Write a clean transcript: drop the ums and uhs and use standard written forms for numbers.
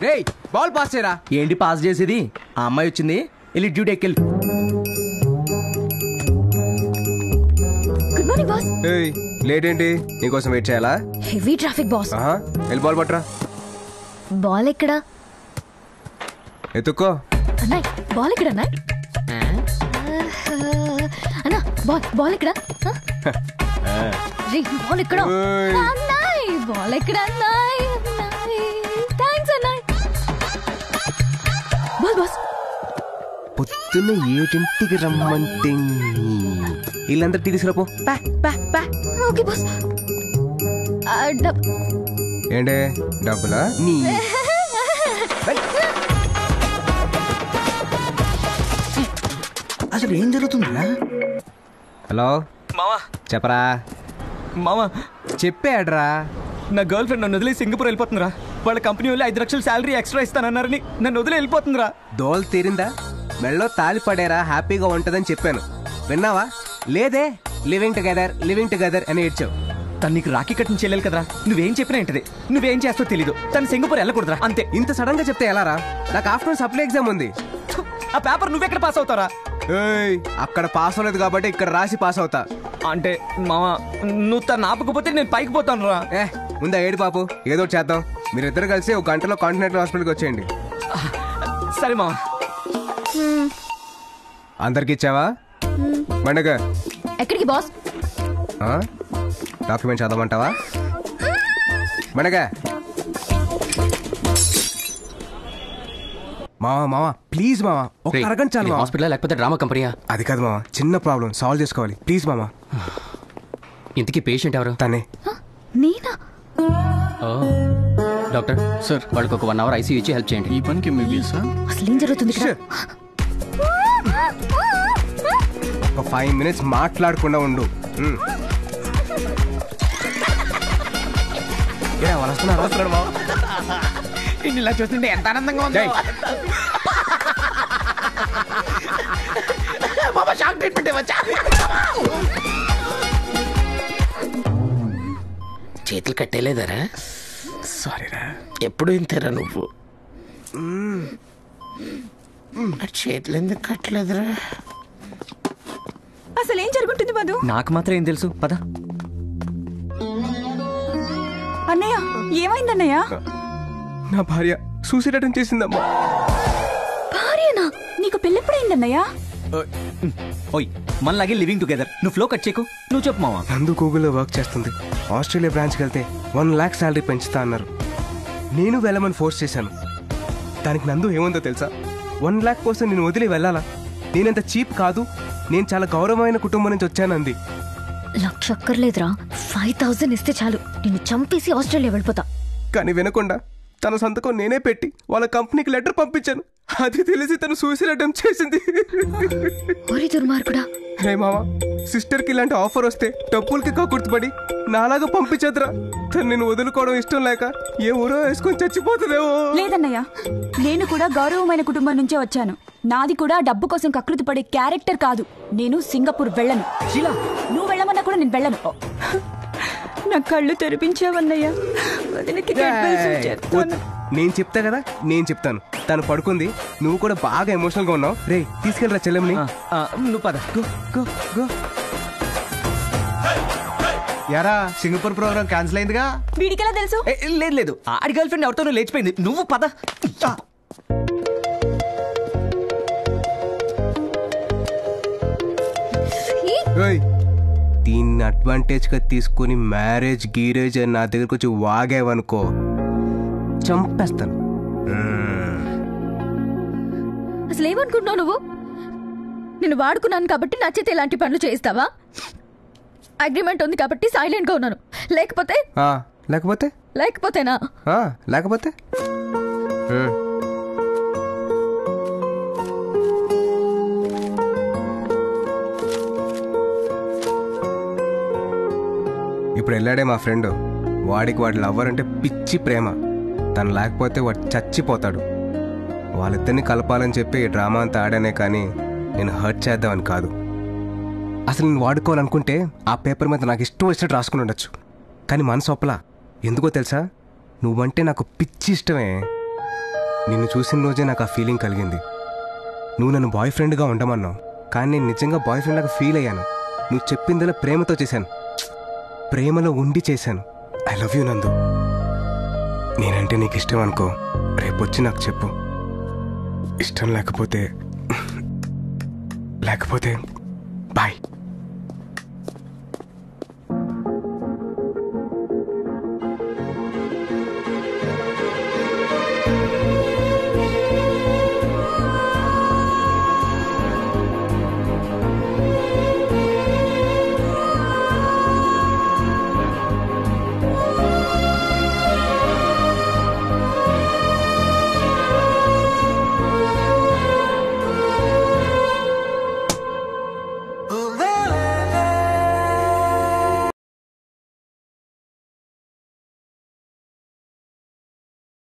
రేయ్ ball pass చేయరా. ఏంటి పాస్ చేసేది? ఆ అమ్మాయి వచ్చింది, వెళ్ళి డ్యూటీ ఎక్కెళ్ళి. Good morning boss. ఏయ్ లేట్ ఏంటి? నీకోసం వెయిట్ చేయాలా? Heavy traffic boss. వెళ్ళి బాల్ పట్టరా. బాల్ ఎక్కడా? ఎత్తుక్కో. అన్నాయ్ బాల్ ఎక్కడ అన్నాయ్? అన్నా బాల్ ఎక్కడ? బాల్ ఎక్కడ అన్నాయ్? బాల్ ఎక్కడ అన్నాయ్? థ్యాంక్స్ అన్నాయ్. Ball boss. పొద్దున్న 7ంటికి రమ్మంటే వీళ్ళందరూ టీ తీసుకురాపో. Okay boss. ఏంటే డబ్బులా? నీ అసలు ఏం జరుగుతుందా? హలో మావా. చెప్పరా. మావా చెప్పాడ్రా. నా గర్ల్ ఫ్రెండ్ నన్ను వదిలేసి సింగపూర్ వెళ్ళిపోతుందిరా. వాళ్ళ కంపెనీ వాళ్ళు 5 లక్షలు శాలరీ ఎక్స్ట్రా ఇస్తానన్నారని నన్ను వదిలే వెళ్ళిపోతుందిరా. దోల్ తీరిందా? మెళ్ళో తాలి పడేరా, హ్యాపీగా ఉంటదని చెప్పాను. విన్నావా? లేదే. లివింగ్ టుగెదర్ అని ఏడ్చావు. తను నీకు రాఖీ కట్టిన చెల్లెలు కదరా. నువ్వేం చెప్పినా ఏంటిది, నువ్వేం చేస్తావు తెలీదు. తను సింగపూర్ వెళ్ళకూడదురా అంతే. ఇంత సడన్ గా చెప్తే ఎలారా? నాకు ఆఫ్టర్నూన్ సప్లై ఎగ్జామ్ ఉంది. ఆ పేపర్ నువ్వెక్కడ పాస్ అవుతారా? అక్కడ పాస్ అవ్వలేదు కాబట్టి ఇక్కడ రాసి పాస్ అవుతా. అంటే మావా నువ్వు తను ఆపకపోతే నేను పైకి పోతాను రా. ముందా ఏడు పాపు, ఏదో చేద్దాం. మీరిద్దరు కలిసి 1 గంటలో కాంటినెంటల్ హాస్పిటల్కి వచ్చేయండి. సరే మావా. అందరికి ఇచ్చావా? పండగ ఎక్కడికి బాస్? డాక్యుమెంట్ చదవమంటావా? పండగ మావా ప్లీజ్ మావా, ఒక అరగంట చాలు. హాస్పిటల్ లేకపోతే డ్రామా కంపెనీయా? అది కాదు మావా, చిన్న ప్రాబ్లం సాల్వ్ చేసుకోవాలి. ప్లీజ్ మామా. ఇంతకీ పేషెంట్ ఎవరు? తనే. నేనా? డాక్టర్ సార్, వాళ్ళకి ఒక 1 అవర్ ఐసీయూ ఇచ్చి హెల్ప్ చేయండి. ఈ పనికి అసలు ఏం జరుగుతుంది? ఒక 5 minutes మాట్లాడకుండా ఉండు. వాళ్ళు వస్తున్నారా? ఇలా చూస్తుంటే ఎంత ఆనందంగా ఉందో. షాక్ ట్రీట్మెంట్ వచ్చా. చేతులు కట్టేలేదరా? సారీరా. ఎప్పుడు ఇంతేరా నువ్వు? చేతులు ఎందుకు కట్టలేదురా? అసలు ఏం జరుగుతుంది మధు? నాకు మాత్రం ఏం తెలుసు, పద. అన్నయ్య ఏమైందన్నయ్య? నా భార్య సూసైడ్ అటెంప్ట్ చేసిందమ్మా. భార్యనా? నీకు పెళ్ళెప్పుడైందన్నయ్య? ఓయ్ మనలాగే లివింగ్ టుగెదర్. నువ్వు ఫ్లో కట్ చేయకు, నువ్వు చెప్పు మావా. నందు గూగుల్లో వర్క్ చేస్తుంది. ఆస్ట్రేలియా బ్రాంచ్కి వెళ్తే 1 lakh శాలరీ పెంచుతా అన్నారు. నేను వెళ్ళమని ఫోర్స్ చేశాను. దానికి నందు ఏముందో తెలుసా? 1 lakh కోసం నేను వదిలి వెళ్ళాలా? నేనంత చీప్ కాదు, నేను చాలా గౌరవమైన కుటుంబం నుంచి వచ్చానంది. 1,00,000 అక్కర్లేదురా, 5,000 ఇస్తే చాలు, నిన్ను చంపేసి ఆస్ట్రేలియా వెళ్ళిపోతా. కానీ వినకుండా తన సంతకం నేనే పెట్టి వాళ్ళ కంపెనీకి లెటర్ పంపించాను. అది తెలిసి తను సూసైడ్ అటెంప్ట్ చేసింది. ఓరి దుర్మార్గుడా. హే మామ, సిస్టర్కి ఇలాంటి ఆఫర్ వస్తే డబ్బులకి కక్కుర్తిపడి నాలాగా పంపించదురా. తను నేను వదులుకోవడం ఇష్టం లేక ఏ ఊరో వేసుకొని చచ్చిపోతుందేమో. లేదన్నయ్య, నేను కూడా గౌరవమైన కుటుంబం నుంచే వచ్చాను. నాది కూడా డబ్బు కోసం కకృతి పడే క్యారెక్టర్ కాదు. నేను సింగపూర్ వెళ్ళను. నువ్వు వెళ్ళమన్నా కూడా నేను వెళ్ళను. నా కళ్ళు తెరిపించావన్నయ్య. నేను చెప్తా కదా, నేను చెప్తాను. తను పడుకుంది, నువ్వు కూడా బాగా ఎమోషనల్ గా ఉన్నావు. రే తీసుకెళ్ళరా చెల్లెమ్ని. నువ్వు పద. యారా, సింగపూర్ ప్రోగ్రామ్ క్యాన్సిల్ అయిందిగా? వీడికెలా తెలుసు? లేదు లేదు, ఆడి గర్ల్ ఫ్రెండ్ ఎవరితోనూ లేచిపోయింది. నువ్వు పద. దీన్ని అడ్వాంటేజ్ గా తీసుకుని మ్యారేజ్ గీరేజ్ అని నా దగ్గరకు వచ్చి వాగేవనుకో, చంపేస్తాను. అసలు ఏమనుకుంటున్నావు నువ్వు? నేను వాడుకున్నాను కాబట్టి నచ్చితే ఇలాంటి పనులు చేయిస్తావా? అగ్రిమెంట్ ఉంది కాబట్టి సైలెంట్ గా ఉన్నాను. లేకపోతే లేకపోతేనా? లేకపోతే ఇప్పుడు వెళ్ళాడే మా ఫ్రెండ్. వాడికి వాడి లవ్వర్ అంటే పిచ్చి ప్రేమ. తను లేకపోతే వాడు చచ్చిపోతాడు. వాళ్ళిద్దరిని కలపాలని చెప్పి ఈ డ్రామా అంతా ఆడానే కానీ నేను హర్ట్ చేద్దామని కాదు. అసలు నేను వాడుకోవాలనుకుంటే ఆ పేపర్ మీద నాకు ఇష్టం వచ్చినట్టు రాసుకుని ఉండొచ్చు. కానీ మనసు ఒప్పలా. ఎందుకో తెలుసా? నువ్వంటే నాకు పిచ్చి ఇష్టమే. నిన్ను చూసిన రోజే నాకు ఆ ఫీలింగ్ కలిగింది. నువ్వు నన్ను బాయ్ ఫ్రెండ్గా ఉండమన్నావు, కానీ నేను నిజంగా బాయ్ ఫ్రెండ్ లాగా ఫీల్ అయ్యాను. నువ్వు చెప్పిందలా ప్రేమతో చేశాను, ప్రేమలో ఉండి చేశాను. ఐ లవ్ యూ నందు. నేనంటే నీకు ఇష్టం అనుకో, రేపొచ్చి నాకు చెప్పు. ఇష్టం లేకపోతే బాయ్.